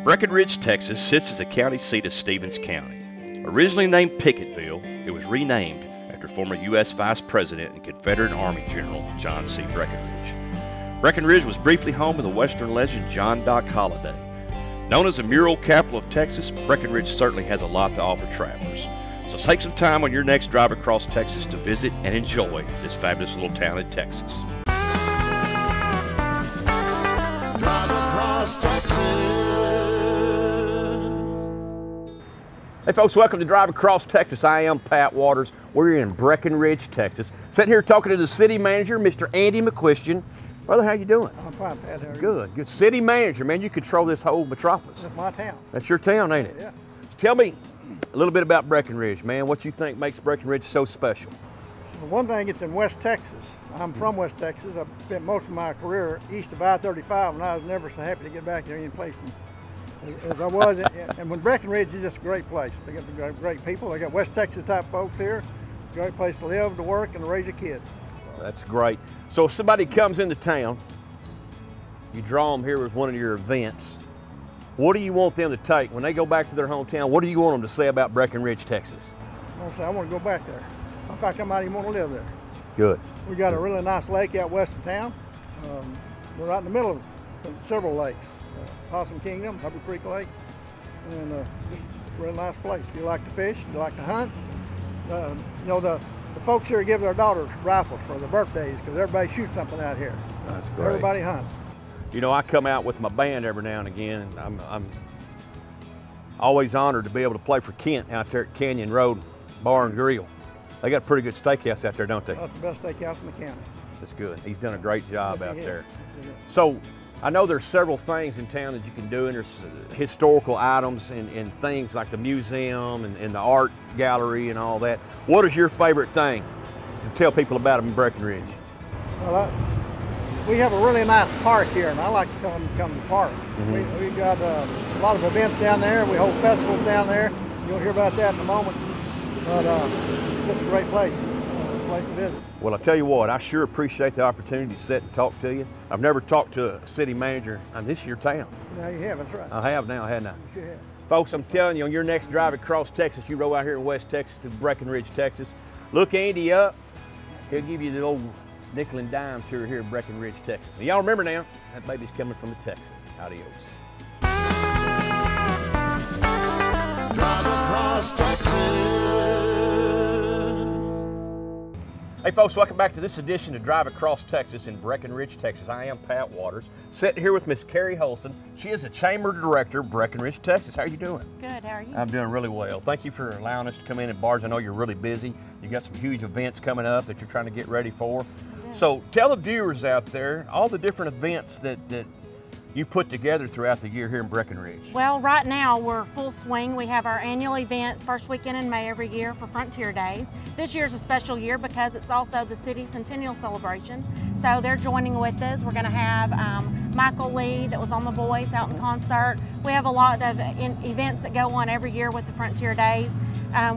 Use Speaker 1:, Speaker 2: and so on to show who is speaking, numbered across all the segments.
Speaker 1: Breckenridge, Texas sits as the county seat of Stevens County. Originally named Pickettville, it was renamed after former U.S. Vice President and Confederate Army General John C. Breckenridge. Breckenridge was briefly home of the Western legend John Doc Holliday. Known as the mural capital of Texas, Breckenridge certainly has a lot to offer travelers. So take some time on your next drive across Texas to visit and enjoy this fabulous little town in Texas.
Speaker 2: Drive across Texas.
Speaker 3: Hey folks, welcome to Drive Across Texas. I am Pat Waters. We're in Breckenridge, Texas. Sitting here talking to the city manager, Mr. Andy McQuestion. Brother, how you doing?
Speaker 4: I'm fine, Pat. How are you?
Speaker 3: Good. City manager, man, you control this whole metropolis.
Speaker 4: That's my town.
Speaker 3: That's your town, ain't it?
Speaker 4: Yeah.
Speaker 3: So tell me a little bit about Breckenridge, man. What you think makes Breckenridge so special?
Speaker 4: For one thing, it's in West Texas. I'm from West Texas. I've spent most of my career east of I-35, and I was never so happy to get back there any place as I was. And when Breckenridge is just a great place. They got great people. They got West Texas type folks here. Great place to live, to work, and to raise your kids.
Speaker 3: That's great. So if somebody comes into town, you draw them here with one of your events, what do you want them to take when they go back to their hometown? What do you want them to say about Breckenridge, Texas?
Speaker 4: I want to go back there. In fact, I might even want to live there.
Speaker 3: Good.
Speaker 4: We got a really nice lake out west of town. We're right in the middle of several lakes. Possum Kingdom, Hubby Creek Lake, and just it's a really nice place. If you like to fish, you like to hunt. You know, the folks here give their daughters rifles for their birthdays because everybody shoots something out here.
Speaker 3: That's great.
Speaker 4: Everybody hunts.
Speaker 3: You know, I come out with my band every now and again, and I'm always honored to be able to play for Kent out there at Canyon Road Bar and Grill. They got a pretty good steakhouse out there, don't they?
Speaker 4: That's the best steakhouse in the county.
Speaker 3: That's good. He's done a great job out there.
Speaker 4: Yes,
Speaker 3: So I know there's several things in town that you can do, and there's historical items and things like the museum and the art gallery and all that. What is your favorite thing to tell people about in Breckenridge?
Speaker 4: Well, we have a really nice park here, and I like to tell them to come to the park. We've got a lot of events down there. We hold festivals down there. You'll hear about that in a moment. But it's a great place to visit.
Speaker 3: Well, I tell you what, I sure appreciate the opportunity to sit and talk to you. I've never talked to a city manager. This is your town.
Speaker 4: Now you have, that's right.
Speaker 3: I have now, hadn't I?
Speaker 4: You sure have.
Speaker 3: Folks, I'm telling you, on your next drive across Texas, you roll out here in West Texas to Breckenridge, Texas. Look Andy up. He'll give you the old nickel and dime tour here in Breckenridge, Texas. Now, y'all remember now, that baby's coming from the Texas. Adios.
Speaker 2: Drive across Texas.
Speaker 3: Hey folks, welcome back to this edition of Drive Across Texas in Breckenridge, Texas. I am Pat Waters, sitting here with Miss Kerrie Holston. She is the Chamber Director, Breckenridge, Texas. How are you doing?
Speaker 5: Good, how are you?
Speaker 3: I'm doing really well. Thank you for allowing us to come in and barge. I know you're really busy. You got some huge events coming up that you're trying to get ready for. So tell the viewers out there all the different events that you put together throughout the year here in Breckenridge.
Speaker 5: Well, right now we're full swing. We have our annual event first weekend in May every year for Frontier Days. This year's a special year because it's also the city centennial celebration. So they're joining with us. We're going to have Michael Lee that was on The Voice out in concert. We have a lot of events that go on every year with the Frontier Days.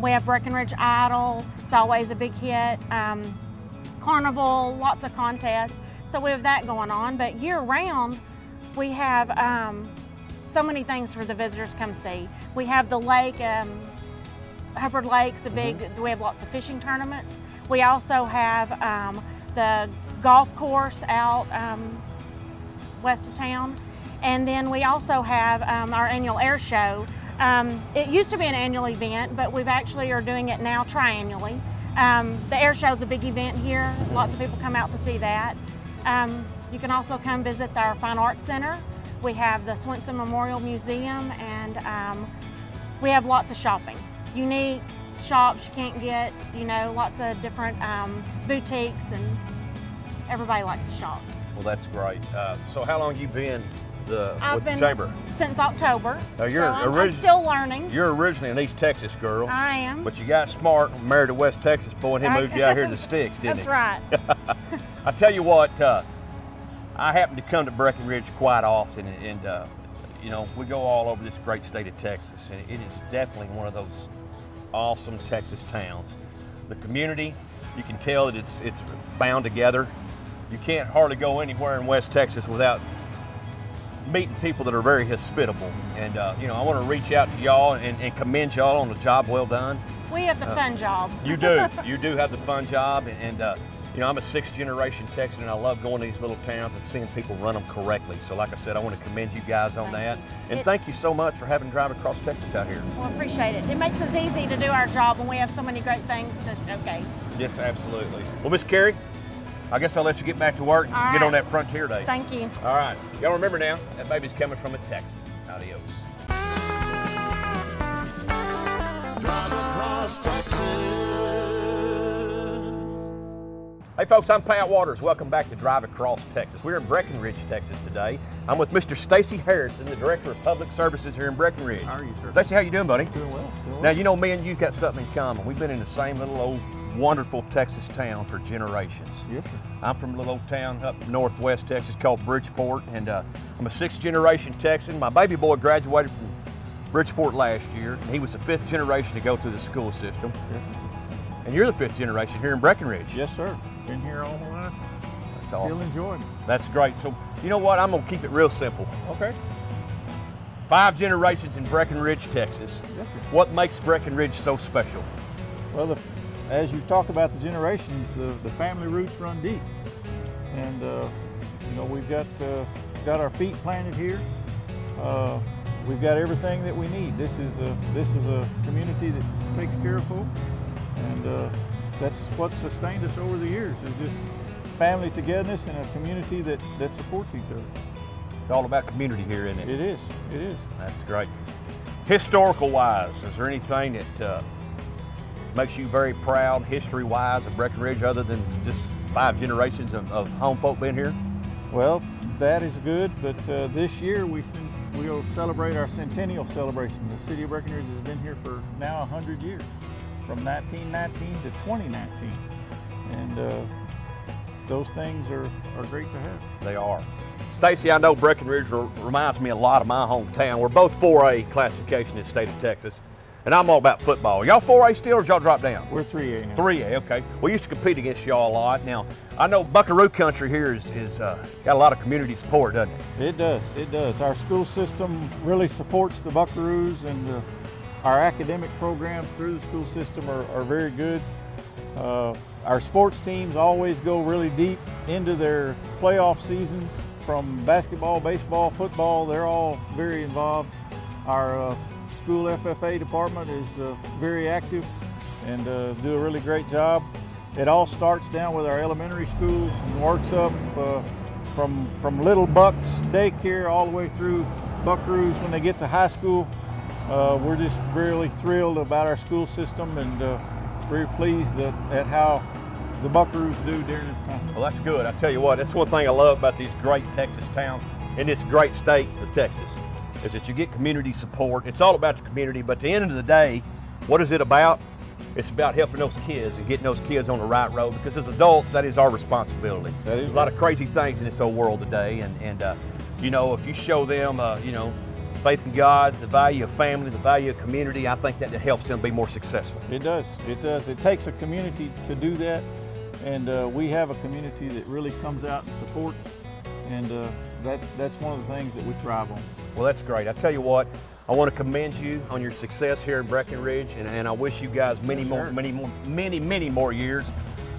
Speaker 5: We have Breckenridge Idol. It's always a big hit. Carnival, lots of contests. So we have that going on. But year round, we have so many things for the visitors to come see. We have the lake, Hubbard Lake's a big, we have lots of fishing tournaments. We also have the golf course out west of town. And then we also have our annual air show. It used to be an annual event, but we've actually are doing it now triannually. The air show is a big event here. Lots of people come out to see that. You can also come visit our Fine Arts Center. We have the Swenson Memorial Museum, and we have lots of shopping. Unique shops you can't get, you know, lots of different boutiques, and everybody likes to shop.
Speaker 3: Well, that's great. So how long have you been
Speaker 5: I've
Speaker 3: with
Speaker 5: been
Speaker 3: the Chamber?
Speaker 5: Since October.
Speaker 3: Now you're
Speaker 5: I'm still learning.
Speaker 3: You're originally an East Texas girl.
Speaker 5: I am.
Speaker 3: But you got smart, married a West Texas boy, and he moved you out here to the sticks, didn't he?
Speaker 5: That's right.
Speaker 3: I tell you what, I happen to come to Breckenridge quite often, and you know, we go all over this great state of Texas, and it is definitely one of those awesome Texas towns. The community, you can tell that it's bound together. You can't hardly go anywhere in West Texas without meeting people that are very hospitable. And you know, I want to reach out to y'all and commend y'all on the job well done.
Speaker 5: We have the fun job.
Speaker 3: You do. You do have the fun job. And you know, I'm a 6th generation Texan, and I love going to these little towns and seeing people run them correctly. So like I said, I want to commend you guys on that. And thank you so much for having Drive Across Texas out here.
Speaker 5: Well, appreciate it. It makes us easy to do our job when we have so many great things to showcase.
Speaker 3: Yes, absolutely. Well, Miss Kerrie, I guess I'll let you get back to work and get on that Frontier Day.
Speaker 5: Thank you.
Speaker 3: All right. Y'all remember now, that baby's coming from a Texan. Adios.
Speaker 2: Drive across Texas.
Speaker 3: Hey folks, I'm Pat Waters. Welcome back to Drive Across Texas. We're in Breckenridge, Texas today. I'm with Mr. Stacey Harrison, the Director of Public Services here in Breckenridge.
Speaker 6: How are you, sir?
Speaker 3: Stacey, how you doing, buddy?
Speaker 6: Doing well.
Speaker 3: Now, you know, me and you've got something in common. We've been in the same little old wonderful Texas town for generations.
Speaker 6: Yes, sir.
Speaker 3: I'm from a little old town up northwest Texas called Bridgeport, and I'm a 6th generation Texan. My baby boy graduated from Bridgeport last year, and he was the 5th generation to go through the school system.
Speaker 6: Yes, sir.
Speaker 3: And you're the 5th generation here in Breckenridge.
Speaker 6: Yes, sir. Been here all my life.
Speaker 3: That's awesome.
Speaker 6: Still enjoying it.
Speaker 3: That's great. So, you know what? I'm going to keep it real simple.
Speaker 6: Okay.
Speaker 3: 5 generations in Breckenridge, Texas.
Speaker 6: Yes, sir.
Speaker 3: What makes Breckenridge so special?
Speaker 6: Well, as you talk about the generations, the family roots run deep, and you know, we've got our feet planted here. We've got everything that we need. This is a community that takes care of folk, and that's what sustained us over the years. Is just family togetherness and a community that supports each other.
Speaker 3: It's all about community here, isn't it?
Speaker 6: It is. It is.
Speaker 3: That's great. Historical wise, is there anything that makes you very proud, history wise, of Breckenridge, other than just 5 generations of home folk being here?
Speaker 6: Well, that is good, but this year we'll celebrate our centennial celebration. The city of Breckenridge has been here for now 100 years, from 1919 to 2019, and those things are great to have.
Speaker 3: They are. Stacey, I know Breckenridge reminds me a lot of my hometown. We're both 4A classification in the state of Texas, and I'm all about football. Y'all 4A still, or did y'all drop down?
Speaker 6: We're 3A now.
Speaker 3: 3A, okay. We used to compete against y'all a lot. Now, I know Buckaroo country here is got a lot of community support, doesn't it?
Speaker 6: It does, it does. Our school system really supports the Buckaroos, and our academic programs through the school system are very good. Our sports teams always go really deep into their playoff seasons, from basketball, baseball, football. They're all very involved. Our school FFA department is very active and do a really great job. It all starts down with our elementary schools and works up from little Bucks daycare all the way through Buckaroos when they get to high school. We're just really thrilled about our school system, and very pleased at how the Buckaroos do during this time.
Speaker 3: Well, that's good. I tell you what, that's one thing I love about these great Texas towns in this great state of Texas, is that you get community support. It's all about the community, but at the end of the day, what is it about? It's about helping those kids and getting those kids on the right road, because as adults, that is our responsibility.
Speaker 6: That is
Speaker 3: There's a lot of crazy things in this old world today, and you know, if you show them, you know, faith in God, the value of family, the value of community, I think that helps them be more successful.
Speaker 6: It does, it does. It takes a community to do that, and we have a community that really comes out and supports, and that's one of the things that we thrive on.
Speaker 3: Well, that's great. I tell you what, I want to commend you on your success here in Breckenridge, and I wish you guys many more years.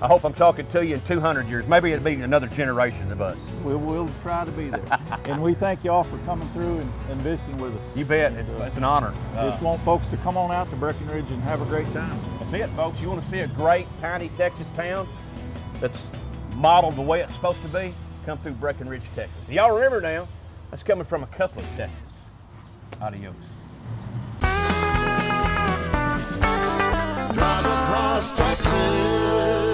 Speaker 3: I hope I'm talking to you in 200 years. Maybe it'll be another generation of us.
Speaker 6: We'll try to be there. And we thank y'all for coming through and visiting with us.
Speaker 3: You bet. It's an honor.
Speaker 6: Just want folks to come on out to Breckenridge and have a great time.
Speaker 3: That's it, folks. You want to see a great, tiny Texas town that's modeled the way it's supposed to be? Come through Breckenridge, Texas. Y'all remember now, that's coming from a couple of Texans. Adios.
Speaker 2: Drive across Texas.